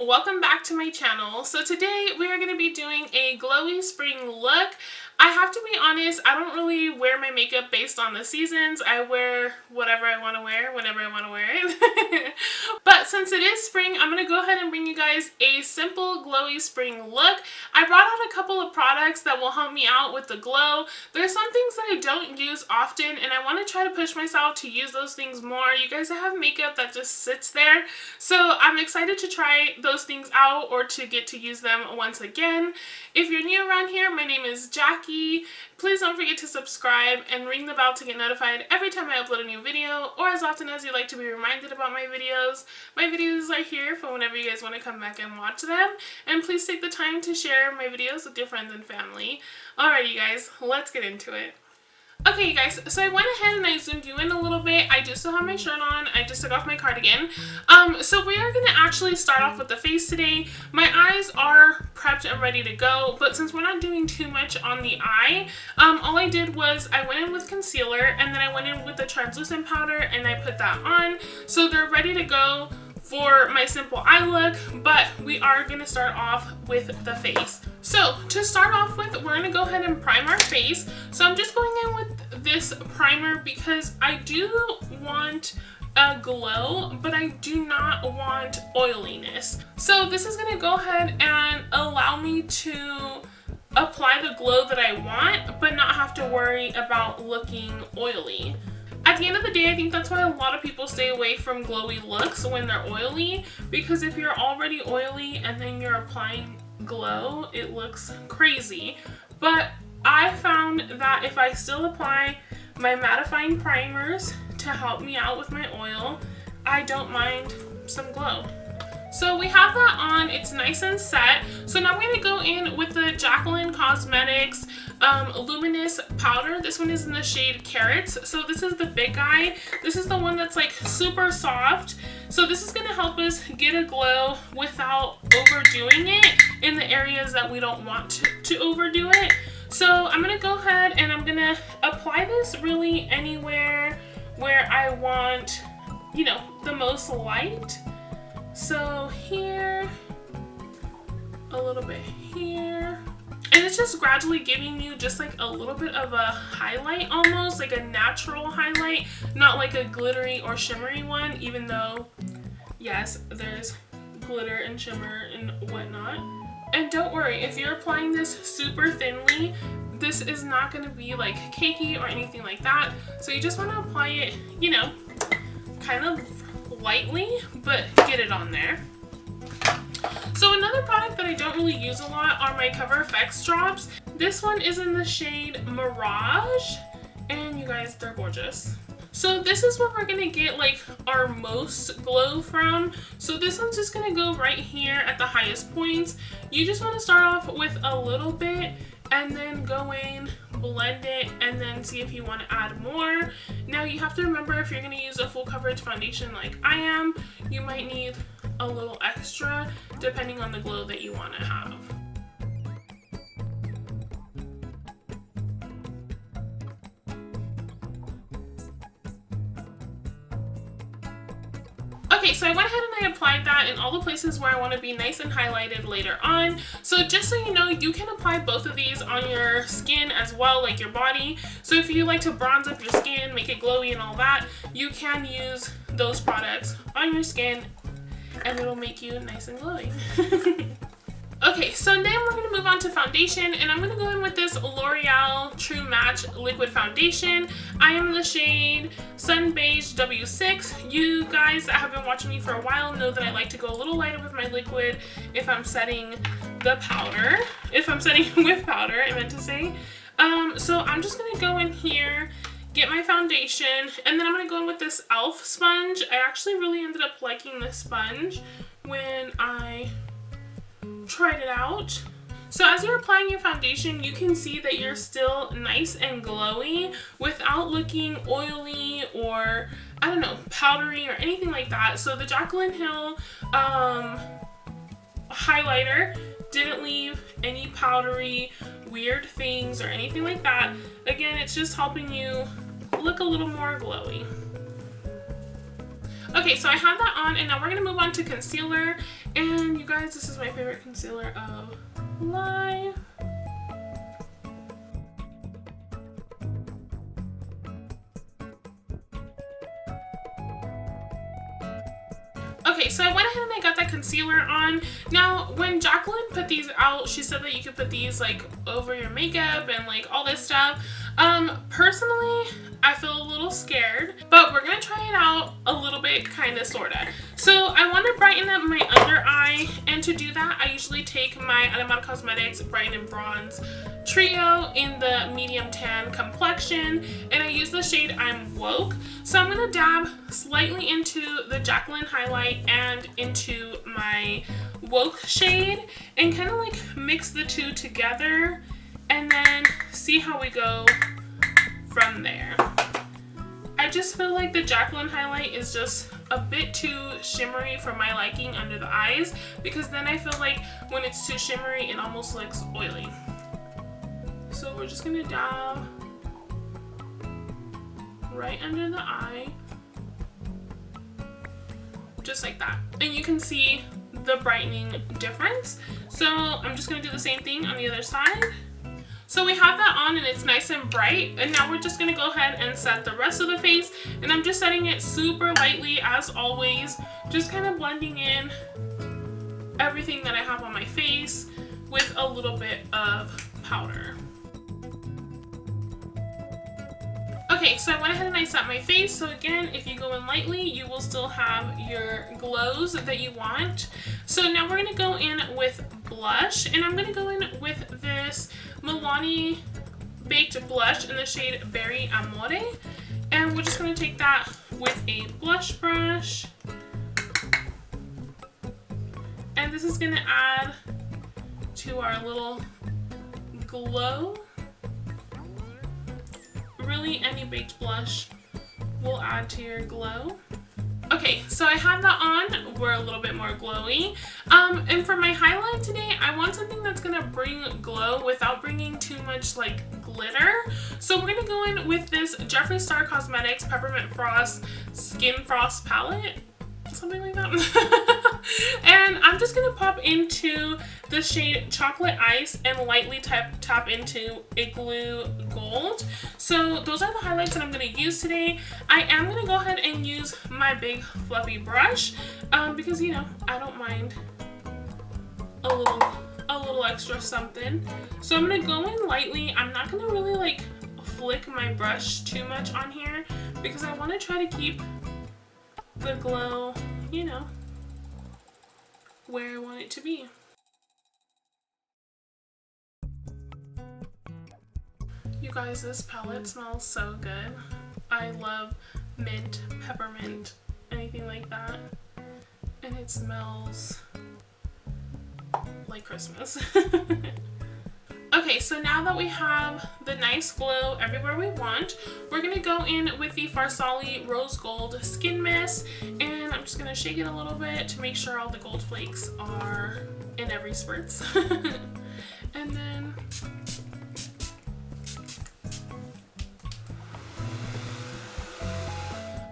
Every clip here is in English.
Welcome back to my channel. So today we are going to be doing a glowy spring look. I have to be honest, I don't really wear my makeup based on the seasons. I wear whatever I want to wear whenever I want to wear it. But since it is spring, I'm going to go ahead and bring you guys a simple glowy spring look. I brought out a couple of products that will help me out with the glow. There's some things that I don't use often and I want to try to push myself to use those things more. You guys have makeup that just sits there. So I'm excited to try those things out or to get to use them once again. If you're new around here, my name is Jackie. Please don't forget to subscribe and ring the bell to get notified every time I upload a new video, or as often as you like to be reminded about my videos. My videos are here for whenever you guys want to come back and watch them. And please take the time to share my videos with your friends and family. Alright you guys, let's get into it. Okay you guys, so I went ahead and I zoomed you in a little bit. I do still have my shirt on. I just took off my cardigan. So we are going to actually start off with the face today. My eyes are prepped and ready to go, but since we're not doing too much on the eye, all I did was I went in with concealer and then I went in with the translucent powder and I put that on. So they're ready to go for my simple eye look, but we are going to start off with the face. So to start off with, we're going to go ahead and prime our face. So I'm just going in with this primer because I do want a glow, but I do not want oiliness. So this is going to go ahead and allow me to apply the glow that I want, but not have to worry about looking oily. At the end of the day, I think that's why a lot of people stay away from glowy looks when they're oily, because if you're already oily and then you're applying glow, it looks crazy. But I found that if I still apply my mattifying primers to help me out with my oil, I don't mind some glow. So we have that on, it's nice and set. So now I'm going to go in with the Jaclyn Cosmetics Luminous Powder. This one is in the shade Carrots. So this is the big guy. This is the one that's like super soft. So this is going to help us get a glow without overdoing it in the areas that we don't want to overdo it. So I'm going to go ahead and I'm going to apply this really anywhere where I want, you know, the most light. So here, a little bit here, and it's just gradually giving you just like a little bit of a highlight, almost like a natural highlight, not like a glittery or shimmery one, even though yes, there's glitter and shimmer and whatnot. And don't worry, if you're applying this super thinly, this is not going to be like cakey or anything like that. So you just want to apply it, you know, kind of lightly, but get it on there. So another product that I don't really use a lot are my Cover FX drops. This one is in the shade Mirage, and you guys, they're gorgeous. So this is where we're gonna get like our most glow from. So this one's just gonna go right here at the highest points. You just want to start off with a little bit and then go in, blend it, and then see if you want to add more. Now you have to remember, if you're going to use a full coverage foundation like I am, you might need a little extra depending on the glow that you want to have. Okay, so I went ahead and I applied that in all the places where I want to be nice and highlighted later on. So just so you know, you can apply both of these on your skin as well, like your body. So if you like to bronze up your skin, make it glowy and all that, you can use those products on your skin and it'll make you nice and glowy. Okay, so then we're going to move on to foundation, and I'm going to go in with this L'Oreal True Match Liquid Foundation. I am in the shade Sun Beige W6. You guys that have been watching me for a while know that I like to go a little lighter with my liquid if I'm setting the powder. If I'm setting with powder, I meant to say. So I'm just going to go in here, get my foundation, and then I'm going to go in with this e.l.f. sponge. I actually really ended up liking this sponge when I tried it out. So as you're applying your foundation, you can see that you're still nice and glowy without looking oily or, I don't know, powdery or anything like that. So the Jaclyn Hill highlighter didn't leave any powdery weird things or anything like that. Again, it's just helping you look a little more glowy. Okay, so I have that on, and now we're gonna move on to concealer. And you guys, this is my favorite concealer of life. Okay, so I went ahead and I got that concealer on. Now, when Jacqueline put these out, she said that you could put these like over your makeup and like all this stuff. Personally, I feel a little scared, but we're gonna try it out a little bit, kinda, sorta. So I want to brighten up my under eye, and to do that, I usually take my Automatic Cosmetics Brighten and Bronze Trio in the medium tan complexion, and I use the shade I'm Woke. So I'm gonna dab slightly into the Jacqueline highlight and into my Woke shade, and kind of like mix the two together, and then see how we go from there. I just feel like the Jacqueline highlight is just a bit too shimmery for my liking under the eyes, because then I feel like when it's too shimmery, it almost looks oily. So we're just gonna dab right under the eye, just like that. And you can see the brightening difference. So I'm just gonna do the same thing on the other side. So we have that on and it's nice and bright, and now we're just gonna go ahead and set the rest of the face, and I'm just setting it super lightly as always, just kind of blending in everything that I have on my face with a little bit of powder. Okay, so I went ahead and I set my face. So again, if you go in lightly, you will still have your glows that you want. So now we're gonna go in with blush, and I'm gonna go in with this Milani Baked Blush in the shade Berry Amore. And we're just gonna take that with a blush brush. And this is gonna add to our little glow. Really, any baked blush will add to your glow. Okay, so I have that on. We're a little bit more glowy. And for my highlight today, I want something that's gonna bring glow without bringing too much like glitter. So we're gonna go in with this Jeffree Star Cosmetics Peppermint Frost Skin Frost palette. Something like that. And I'm just gonna pop into the shade Chocolate Ice and lightly tap into Igloo Gold. So those are the highlights that I'm gonna use today. I am gonna go ahead and use my big fluffy brush because, you know, I don't mind a little extra something. So I'm gonna go in lightly. I'm not gonna really like flick my brush too much on here because I want to try to keep the glow, you know, where I want it to be. You guys, this palette smells so good. I love mint, peppermint, anything like that. And it smells like Christmas. Okay, so now that we have the nice glow everywhere we want, we're gonna go in with the Farsali Rose Gold Skin Mist, and I'm just gonna shake it a little bit to make sure all the gold flakes are in every spurts. And then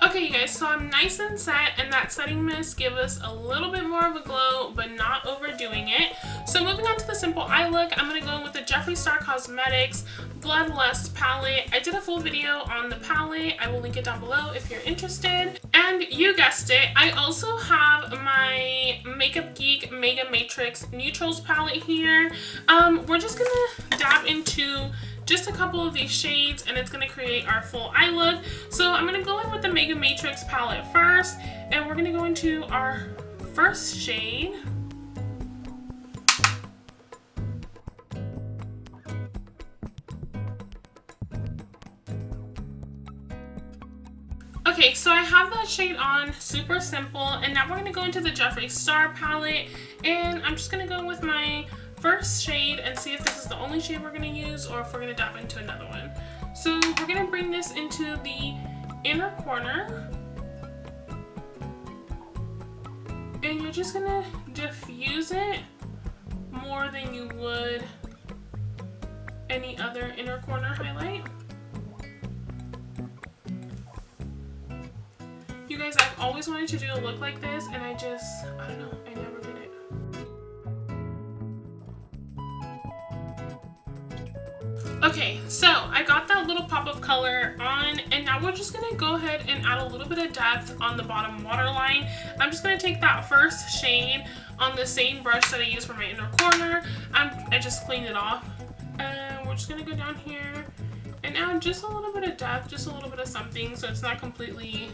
okay, you guys, so I'm nice and set, and that setting mist gives us a little bit more of a glow, but not overdoing it. So moving on to the simple eye look, I'm going to go in with the Jeffree Star Cosmetics Bloodlust palette. I did a full video on the palette. I will link it down below if you're interested. And you guessed it, I also have my Makeup Geek Mega Matrix Neutrals palette here. We're just going to dab into just a couple of these shades, and it's gonna create our full eye look. So I'm gonna go in with the Mega Matrix palette first, and we're gonna go into our first shade. Okay, so I have that shade on, super simple, and now we're gonna go into the Jeffree Star palette, and I'm just gonna go with my first shade and see if this is the only shade we're going to use or if we're going to dab into another one. So we're going to bring this into the inner corner, and you're just going to diffuse it more than you would any other inner corner highlight. You guys, I've I've always wanted to do a look like this, and I don't know, I never did it. Okay, so I got that little pop of color on, and now we're just gonna go ahead and add a little bit of depth on the bottom waterline. I'm just gonna take that first shade on the same brush that I used for my inner corner. I just cleaned it off. And we're just gonna go down here and add just a little bit of depth, just a little bit of something, so it's not completely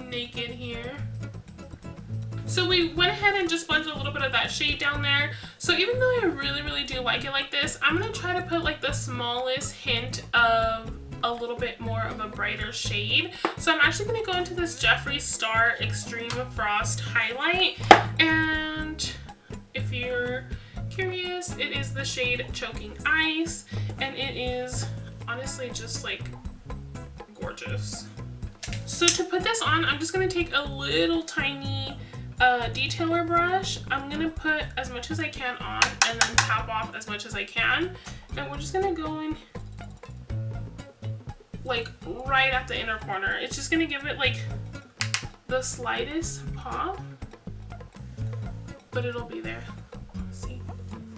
naked here. So we went ahead and just blended a little bit of that shade down there. So even though I really do like it like this, I'm gonna try to put like the smallest hint of a little bit more of a brighter shade. So I'm actually gonna go into this Jeffree Star Extreme Frost highlight, and if you're curious, it is the shade Choking Ice, and it is honestly just like gorgeous. So to put this on, I'm just gonna take a little tiny detailer brush. I'm gonna put as much as I can on and then tap off as much as I can, and we're just gonna go in like right at the inner corner. It's just gonna give it like the slightest pop, but it'll be there. See?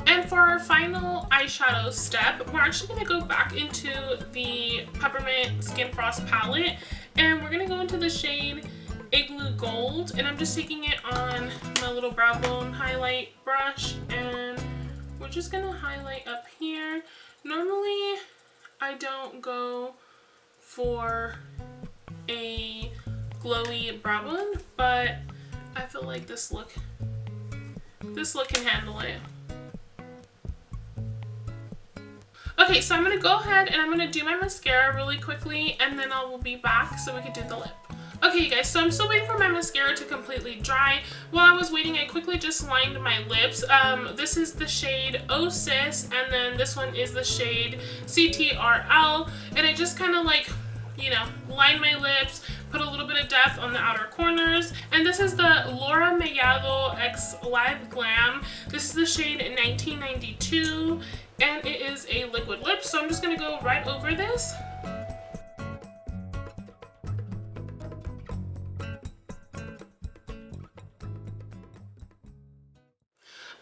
And for our final eyeshadow step, we're actually gonna go back into the Peppermint Skin Frost palette, and we're gonna go into the shade Igloo Gold, and I'm just taking it on my little brow bone highlight brush, and we're just gonna highlight up here. Normally I don't go for a glowy brow bone, but I feel like this look can handle it. Okay, so I'm gonna go ahead and I'm gonna do my mascara really quickly, and then I will be back so we can do the lip. Okay, you guys, so I'm still waiting for my mascara to completely dry. While I was waiting, I quickly just lined my lips. This is the shade Oh Sis, and then this one is the shade CTRL, and I just kind of like, you know, line my lips, put a little bit of depth on the outer corners. And this is the Laura Mellado X Live Glam. This is the shade 1992, and it is a liquid lip, so I'm just gonna go right over this.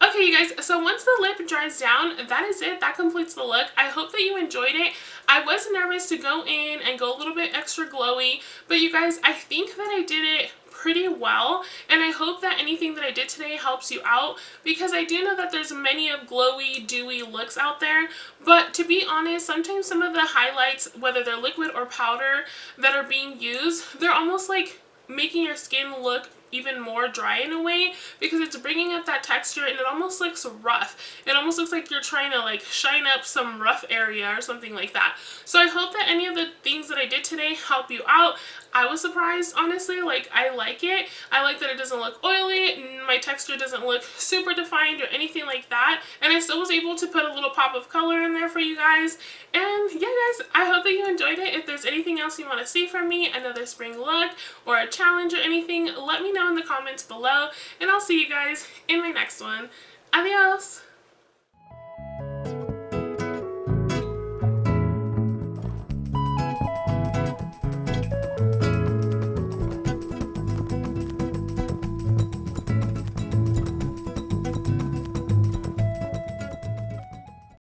Okay, you guys, so once the lip dries down, that is it. That completes the look. I hope that you enjoyed it. I was nervous to go in and go a little bit extra glowy, but you guys, I think that I did it pretty well, and I hope that anything that I did today helps you out, because I do know that there's many of glowy, dewy looks out there, but to be honest, sometimes some of the highlights, whether they're liquid or powder, that are being used, they're almost like making your skin look even more dry in a way, because it's bringing up that texture and it almost looks rough. It almost looks like you're trying to like shine up some rough area or something like that. So I hope that any of the things that I did today help you out. I was surprised, honestly. Like, I like it. I like that it doesn't look oily, my texture doesn't look super defined or anything like that, and I still was able to put a little pop of color in there for you guys. And yeah, guys, I hope that you enjoyed it. If there's anything else you want to see from me, another spring look or a challenge or anything, let me know in the comments below, and I'll see you guys in my next one. Adios!